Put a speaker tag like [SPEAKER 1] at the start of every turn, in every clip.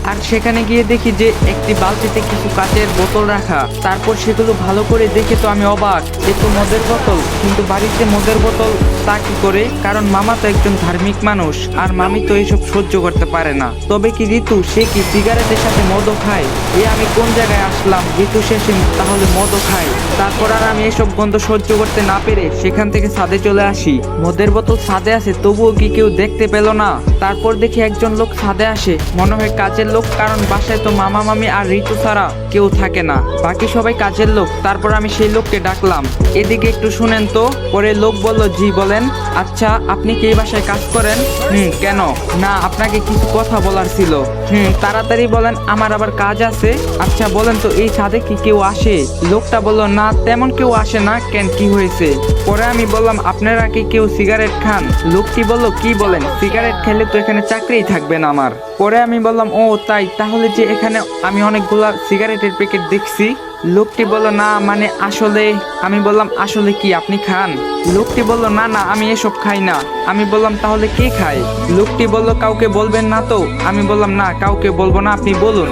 [SPEAKER 1] আর সেখানে গিয়ে দেখি যে একটি বালতিতে কিছু কাচের বোতল রাখা। তারপর সেগুলো ভালো করে দেখে তো আমি অবাক, এ তো মদের বোতল। কিন্তু বাড়িতে মদের বোতল তা কি করে? কারণ মামা তো একজন ধার্মিক মানুষ, আর মামি তো এসব সহ্য করতে পারে না। তবে কি ঋতু, সে কি সিগারেটের সাথে মদও খায়? আমি কোন জায়গায় আসলাম? ঋতু শেষে তাহলে মদও খায়। তারপর আর আমি এসব গন্ধ সহ্য করতে না পেরে সেখান থেকে ছাদে চলে আসি। মদের বোতল ছাদে আছে, তবুও কি কেউ দেখতে পেল না? তারপর দেখি একজন লোক ছাদে আসে, মনে হয় কাজের লোক, কারণ বাসায় তো মামা মামি আর ঋতু ছাড়া কেউ থাকে না, বাকি সবাই কাজের লোক। তারপর আমি সেই লোককে ডাকলাম, এদিকে একটু শুনেন তো। পরে লোক বলল, জি বলেন। আচ্ছা, আপনি কি এই বাসায় কাজ করেন? কেন? না, আপনাকে কিছু কথা বলার ছিল। তাড়াতাড়ি বলেন, আমার আবার কাজ আছে। আচ্ছা বলেন তো, এই ছাদে কি কেউ আসে? লোকটা বলল, না তেমন কেউ আসে না। কেন, কি হয়েছে? পরে আমি বললাম, আপনারা কি কেউ সিগারেট খান? লোকটি বলল, কি বলেন? সিগারেট খেলে তো এখানে চাকরিই থাকবে না আমার। পরে আমি বললাম, ও তাই, তাহলে যে এখানে আমি অনেকগুলা সিগারেটের প্যাকেট দেখছি। লোকটি বলল, না মানে আসলে। আমি বললাম, আসলে কি আপনি খান? লোকটি বলল, না না, আমি এসব খাই না। আমি বললাম, তাহলে কে খায়? লোকটি বলল, কাউকে বলবেন না তো? আমি বললাম, না কাউকে বলবো না, আপনি বলুন।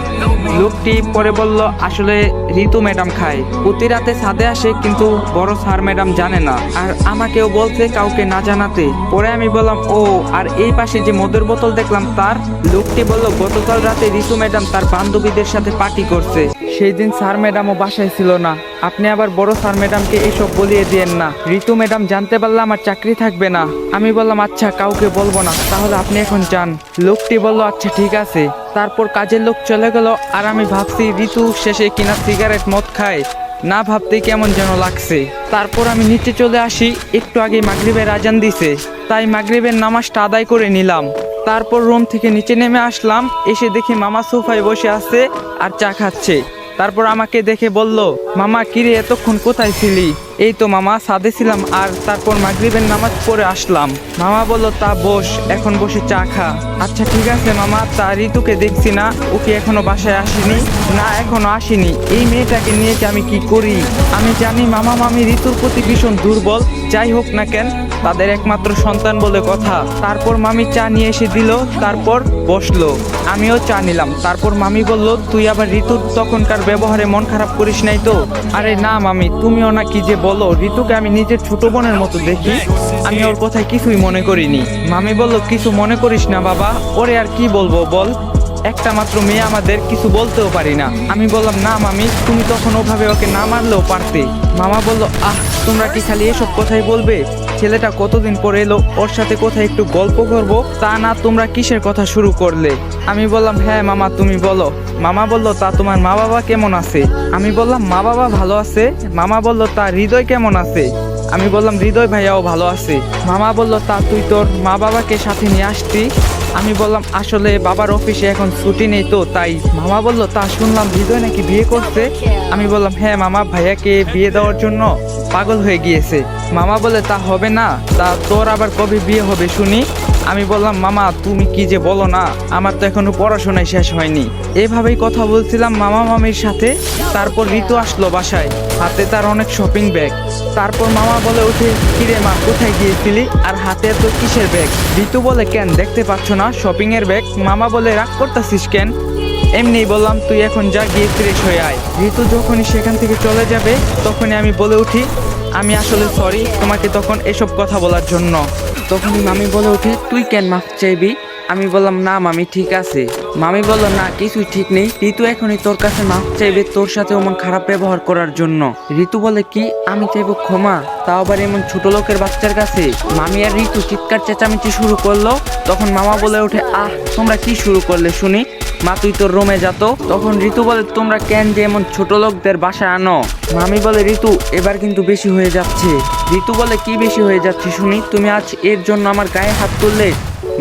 [SPEAKER 1] লোকটি পরে বলল, আসলে ঋতু ম্যাডাম খায়, প্রতি রাতে ছাদে আসে, কিন্তু বড় স্যার ম্যাডাম জানে না, আর আমাকেও বলছে কাউকে না জানাতে। পরে আমি বললাম, ও আর এই পাশে যে মদের বোতল দেখলাম তার? লোকটি বলল, গতকাল রাতে ঋতু ম্যাডাম তার বান্ধবীদের সাথে পার্টি করছে, সেই দিন স্যার ম্যাডামও বাসায় ছিল না। আপনি আবার বড় স্যার ম্যাডামকে এসব বলিয়ে দিয়েন না, ঋতু ম্যাডাম জানতে পারলে আমার চাকরি থাকবে না। আমি বললাম, আচ্ছা কাউকে বলবো না, তাহলে আপনি এখন যান। লোকটি বলল, আচ্ছা ঠিক আছে। তারপর কাজের লোক চলে গেল, আর আমি ভাবছি ঋতু শেষে কিনা সিগারেট মদ খায়, না ভাবতেই কেমন যেন লাগছে। তারপর আমি নিচে চলে আসি, একটু আগে মাগরিবের আজান দিছে, তাই মাগরিবের নামাজটা আদায় করে নিলাম। তারপর রুম থেকে নিচে নেমে আসলাম, এসে দেখি মামা সোফায় বসে আছে আর চা খাচ্ছে। তারপর আমাকে দেখে বলল, মামা কিরে এতক্ষণ কোথায় ছিলি? এই তো মামা ছাদে ছিলাম, আর তারপর মাগরিবের নামাজ পড়ে আসলাম। মামা বলল, তা বস, এখন বসে চা খা। আচ্ছা ঠিক আছে মামা, তা ঋতুকে দেখছি না, ও কি এখনো বাসায় আসেনি? না এখনো আসেনি। এই মেয়েটাকে নিয়ে যে আমি কি করি? আমি জানি মামা মামি ঋতুর প্রতি ভীষণ দুর্বল, যাই হোক না কেন তাদের একমাত্র সন্তান বলে কথা। তারপর মামি চা নিয়ে এসে দিল, তারপর বসলো, আমিও চা নিলাম। তারপর মামি বলল, তুই আবার ঋতুর তখনকার ব্যবহারে মন খারাপ করিস নাই তো? আরে না মামি, তুমিও না কি যে বলো, ঋতুকে আমি নিজের ছোট বোনের মতো দেখি, আমি ওর কথায় কিছুই মনে করিনি। মামি বলল, কিছু মনে করিস না বাবা, ওরে আর কি বলবো বল, একটা মাত্র মেয়ে, আমাদের কিছু বলতেও পারি না। আমি বললাম, না মামি, তুমি তখন ওভাবে ওকে না মারলেও পারতে। মামা বলল, আহ তোমরা কি খালি এসব কথাই বলবে? ছেলেটা কতদিন পরে এলো, ওর সাথে কোথায় একটু গল্প করবো, তা না তোমরা কিসের কথা শুরু করলে? আমি বললাম, হ্যাঁ মামা তুমি বলো। মামা বলল, তা তোমার মা বাবা কেমন আছে? আমি বললাম, মা বাবা ভালো আছে। মামা বলল, তা হৃদয় কেমন আছে? আমি বললাম, হৃদয় ভাইয়াও ভালো আছে। মামা বলল, তা তুই তোর মা বাবাকে সাথে নিয়ে আসতি? আমি বললাম, আসলে বাবার অফিসে এখন ছুটি নেই তো তাই। মামা বলল, তা শুনলাম হৃদয় নাকি বিয়ে করছে? আমি বললাম, হ্যাঁ মামা, ভাইয়াকে বিয়ে দেওয়ার জন্য পাগল হয়ে গিয়েছে। মামা বলে, তা হবে না, তা তোর আবার কবে বিয়ে হবে শুনি? আমি বললাম, মামা তুমি কি যে বলো না, আমার তো এখনো পড়াশোনায় শেষ হয়নি। এভাবেই কথা বলছিলাম মামা মামির সাথে। তারপর ঋতু আসলো বাসায়, হাতে তার অনেক শপিং ব্যাগ। তারপর মামা বলে উঠে, কিরে মা কোথায় গিয়েছিলি, আর হাতে এত কিসের ব্যাগ? ঋতু বলে, কেন দেখতে পাচ্ছ না শপিং এর ব্যাগ? মামা বলে, রাগ করতেছিস কেন? এমনি বললাম, তুই এখন যা গিয়ে ফ্রেশ হয়ে আয়। ঋতু যখনই সেখান থেকে চলে যাবে, তখনই আমি বলে উঠি, আমি আসলে সরি তোমাকে তখন এসব কথা বলার জন্য। তখনই মামি বলে উঠে, তুই কেন মাফ চাইবি? আমি বললাম, না মামি ঠিক আছে। মামি বলল, না কিছুই ঠিক নেই, ঋতু এখনই তোর কাছে মাফ চাইবে তোর সাথে এমন খারাপ ব্যবহার করার জন্য। ঋতু বলে, কি আমি চাইবো ক্ষমা, তাও আবার এমন ছোট লোকের বাচ্চার কাছে? মামি আর ঋতু চিৎকার চেঁচামেচি শুরু করলো। তখন মামা বলে ওঠে, আহ তোমরা কি শুরু করলে শুনি? মা তুই তোর রুমে যা তো। তখন ঋতু বলে, তোমরা কেন যে এমন ছোট লোকদের বাসায় আনো? মামি বলে, ঋতু এবার কিন্তু বেশি হয়ে যাচ্ছে। ঋতু বলে, কি বেশি হয়ে যাচ্ছে শুনি? তুমি আজ এর জন্য আমার গায়ে হাত তুললে?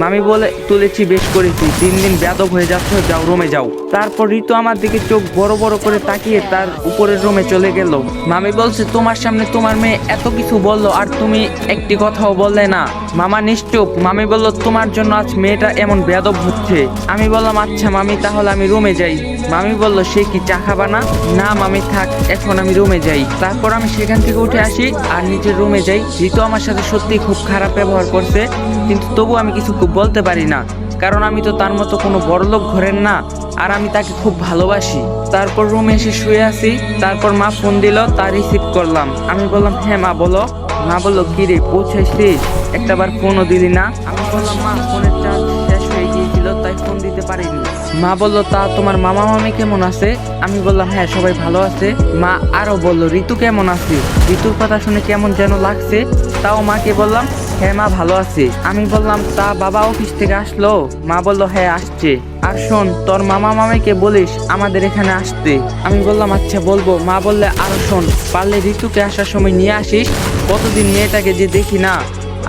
[SPEAKER 1] মামি বলে, তুলেছি, বেশ করেছি, দিন দিন বেয়াদব হয়ে যাচ্ছ, যাও রুমে যাও। তারপর ঋতু আমার দিকে চোখ বড় বড় করে তাকিয়ে তার উপরের রুমে চলে গেল। মামি বলছে, তোমার সামনে তোমার মেয়ে এত কিছু বললো আর তুমি একটি কথাও বললে না। মামা নিশ্চুপ। মামি বলল, তোমার জন্য আজ মেয়েটা এমন বেয়াদব হচ্ছে। আমি বললাম, আচ্ছা মামি, তাহলে আমি রুমে যাই। মামি বলল, সে কি চা খাবা না? না মামি থাক, এখন আমি রুমে যাই। তারপর আমি সেখান থেকে উঠে আসি আর নিজের রুমে যাই। ঋতু আমার সাথে সত্যি খুব খারাপ ব্যবহার করছে, কিন্তু তবু আমি কিছু খুব বলতে পারি না, কারণ আমি তো তার মতো কোনো বড়লোক ঘরের না, আর আমি তাকে খুব ভালোবাসি। তারপর রুমে এসে শুয়ে আছি, তারপর মা ফোন দিল, তা রিসিভ করলাম। আমি বললাম হ্যাঁ মা বলো। মা বললো কি রে পৌঁছাইছিস, একটাবার ফোনও দিলি না? আমি বললাম মা ফোনের চার্জ শেষ হয়ে গিয়েছিল তাই ফোন দিতে পারিনি। মা বললো তা তোমার মামা মামি কেমন আছে? আমি বললাম হ্যাঁ সবাই ভালো আছে। মা আরো বললো ঋতু কেমন আছে? ঋতুর কথা শুনে কেমন যেন লাগছে, তাও মাকে বললাম হ্যাঁ মা ভালো আছে। আমি বললাম তা বাবা অফিস থেকে আসলো? মা বললো হ্যাঁ আসছে। আর শোন তোর মামা মামিকে বলিস আমাদের এখানে আসতে। আমি বললাম আচ্ছা বলবো। মা বললে আরো শোন, পারলে ঋতুকে আসার সময় নিয়ে আসিস, কতদিন মেয়েটাকে যে দেখি না।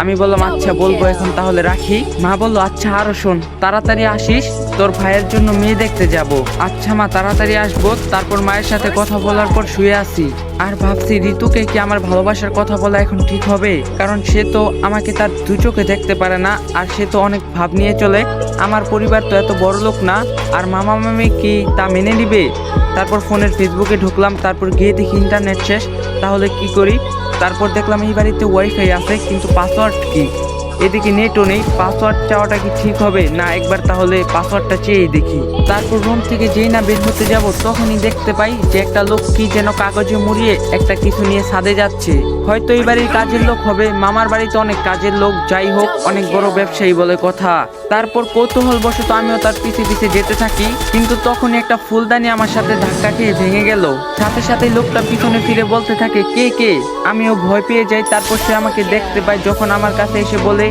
[SPEAKER 1] আমি বললাম আচ্ছা বলবো, এখন তাহলে রাখি। মা বললো আচ্ছা আরো শোন, তাড়াতাড়ি আসিস, তোর ভাইয়ের জন্য মেয়ে দেখতে যাব। আচ্ছা মা তাড়াতাড়ি আসবো। তারপর মায়ের সাথে কথা বলার পর শুয়ে আছি আর ভাবছি ঋতুকে কি আমার ভালোবাসার কথা বলা এখন ঠিক হবে? কারণ সে তো আমাকে তার দু চোখে দেখতে পারে না, আর সে তো অনেক ভাব নিয়ে চলে। আমার পরিবার তো এত বড় লোক না, আর মামা মামি কি তা মেনে নিবে? তারপর ফোনের ফেসবুকে ঢুকলাম, তারপর গিয়ে দেখি ইন্টারনেট শেষ। তাহলে কি করি? তারপর দেখলাম এই বাড়িতে ওয়াইফাই আছে, কিন্তু পাসওয়ার্ড কি? এদিকে নেটও নেই। পাসওয়ার্ড চাওয়াটা কি ঠিক হবে না? একবার তাহলে পাসওয়ার্ডটা চেয়ে দেখি। তারপর রুম থেকে যেই না বের হতে যাব, তখনই দেখতে পাই যে একটা লোক কি যেন কাগজে মুড়িয়ে একটা কিছু নিয়ে ছাদে যাচ্ছে। হয়তো এই বাড়ির কাজের লোক হবে। মামার বাড়িতে অনেক কাজের লোক, যাই হোক অনেক বড় ব্যবসায়ী বলে কথা। তারপর কৌতূহল বশত আমিও তার পিছে পিছে যেতে থাকি, কিন্তু তখনই একটা ফুলদানি আমার সাথে ধাক্কা খেয়ে ভেঙে গেল। সাথে সাথে লোকটা পিছনে ফিরে বলতে থাকে কে কে? আমিও ভয় পেয়ে যাই। তারপর সে আমাকে দেখতে পায়, যখন আমার কাছে এসে বলে